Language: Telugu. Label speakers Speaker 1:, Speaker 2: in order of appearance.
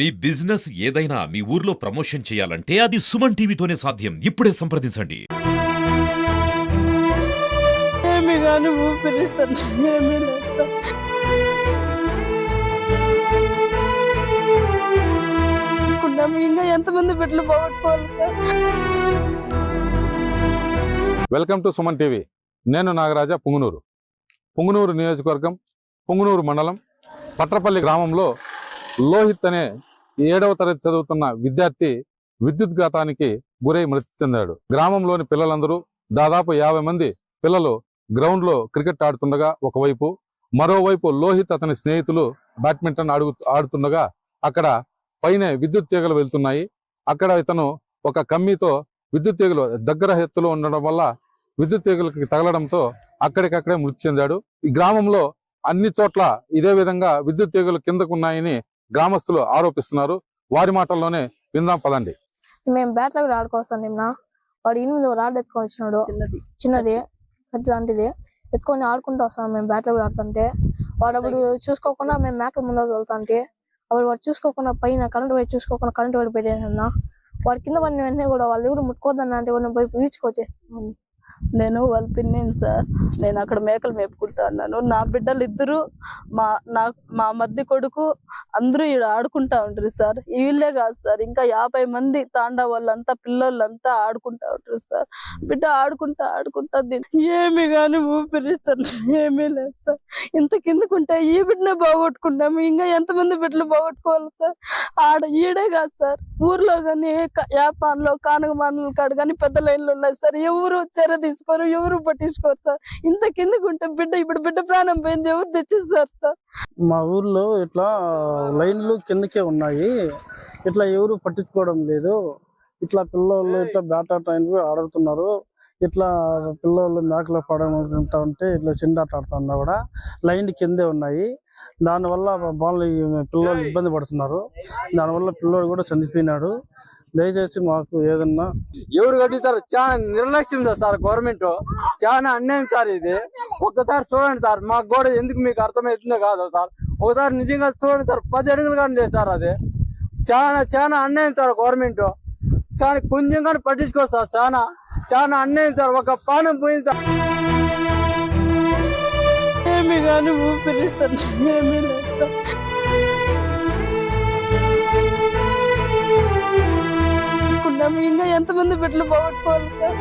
Speaker 1: మీ బిజినెస్ ఏదైనా మీ ఊర్లో ప్రమోషన్ చేయాలంటే అది సుమన్ టీవీతోనే సాధ్యం. ఇప్పుడే సంప్రదించండి.
Speaker 2: ఏమి కానీ ఊపిరిస్తుంది ఏమీ లేదు సార్. అనుకున్నాము ఇంకా ఎంతమంది బిడ్డలు పోగొట్టుకోవాలి sir.
Speaker 3: Welcome to Suman TV. నేను నాగరాజ, పుంగనూరు నియోజకవర్గం, పుంగనూరు మండలం పట్రపల్లి గ్రామంలో లోహిత్ అనే 7వ తరగతి చదువుతున్న విద్యార్థి విద్యుద్ఘాతానికి గురై మృతి చెందాడు. గ్రామంలోని పిల్లలందరూ దాదాపు 50 మంది పిల్లలు గ్రౌండ్ లో క్రికెట్ ఆడుతుండగా ఒకవైపు, మరోవైపు లోహిత్ అతని స్నేహితులు బ్యాడ్మింటన్ ఆడుతుండగా అక్కడ పైన విద్యుత్ తీగలు వెళ్తున్నాయి. అక్కడ ఇతను ఒక కమ్మీతో విద్యుత్ తీగలు దగ్గర ఎత్తులో ఉండడం వల్ల విద్యుత్ తీగలకి తగలడంతో అక్కడికక్కడే మృతి చెందాడు. ఈ గ్రామంలో అన్ని చోట్ల ఇదే విధంగా విద్యుత్ తీగలు కిందకున్నాయని గ్రామస్తులు ఆరోపిస్తున్నారు. వారి మాటల్లోనే విందాం పదండి.
Speaker 4: మేము బ్యాట్ల కూడా ఆడుకోవస్తాం. నిన్న వాడు 8 రాడ్ ఎత్తుకొని వచ్చినాడు, చిన్నది అట్లాంటిది ఎత్తుకొని ఆడుకుంటూ వస్తాం. మేము బ్యాట్ల కూడా ఆడుతుంటే వాడు అప్పుడు చూసుకోకుండా మేము మేకల ముందర వెళ్తాంటే అప్పుడు వాడు చూసుకోకుండా పైన కరెంట్ వైపు చూసుకోకుండా కరెంట్ వైపు పెట్టేసన్నా వాడి కింద పడిన వెంటనే కూడా వాళ్ళు ఎవరు ముట్టుకోవద్దన్న అంటే వాడిని పోయి ఈడ్చుకోవచ్చే.
Speaker 2: నేను వాళ్ళ పిన్నిని సార్. నేను అక్కడ మేకలు మేపుకుంటా అన్నాను. నా బిడ్డలు ఇద్దరు మా మధ్య కొడుకు అందరూ ఈడ ఆడుకుంటా ఉంటారు సార్. వీళ్ళే కాదు సార్, ఇంకా 50 మంది తాండా వాళ్ళంతా పిల్లలంతా ఆడుకుంటా ఉంటారు సార్. బిడ్డ ఆడుకుంటా ఏమి కానీ ఊపిరిస్తుంది ఏమీ లేదు సార్. ఇంత కిందకుంటే ఈ బిడ్డనే బాగొట్టుకుంటాము, ఇంకా ఎంతమంది బిడ్డలు బాగొట్టుకోవాలి సార్. ఈడే కాదు సార్, ఊర్లో కానీ యాపాన్లో కానగమానుల కాడ కానీ పెద్ద లైన్లు ఉన్నాయి సార్. ఎవరు చర్య తీసుకోరు, ఎవరు పట్టించుకోరు సార్. ఇంత కిందకుంటే ఇప్పుడు బిడ్డ ప్రాణం పోయింది, ఎవరు తెచ్చేసారు సార్.
Speaker 5: మా ఊర్లో ఇట్లా లైన్లు కిందకే ఉన్నాయి, ఇట్లా ఎవరు పట్టించుకోవడం లేదు. ఇట్లా పిల్లలు ఇట్లా బ్యాట్ ఆడుతున్నారు. ఇట్లా పిల్లలు మేకలు పడతా ఉంటే ఇట్లా చిండాట ఆడుతున్నా కూడా లైన్ కిందే ఉన్నాయి. దానివల్ల పిల్లలు ఇబ్బంది పడుతున్నారు. దానివల్ల పిల్లోడు కూడా చనిపోయినాడు. దయచేసి మాకు ఏదన్నా
Speaker 6: ఎవరు కట్టిస్తారు. చాలా నిర్లక్ష్యం సార్ గవర్నమెంట్, చాలా అన్యాయం సార్. ఇది ఒక్కసారి చూడండి సార్, మాకు కూడా ఎందుకు మీకు అర్థమవుతుందో కాదు సార్. ఒకసారి నిజంగా చూడండి సార్, 10 అడుగులు కానీ లేదు సార్. అది చాలా అన్యాయం సార్. గవర్నమెంట్ చాలా కొంచెం కానీ పట్టించుకోదు సార్. చాలా అన్యాయం సార్. ఒక ప్రాణం పోయింది సార్.
Speaker 2: ఏమి కానీ ఊపిరిస్తుంది ఏమీ లేదు సార్. ఇంకా ఎంతమంది బిడ్డలు పోగొట్టుకోవాలి సార్.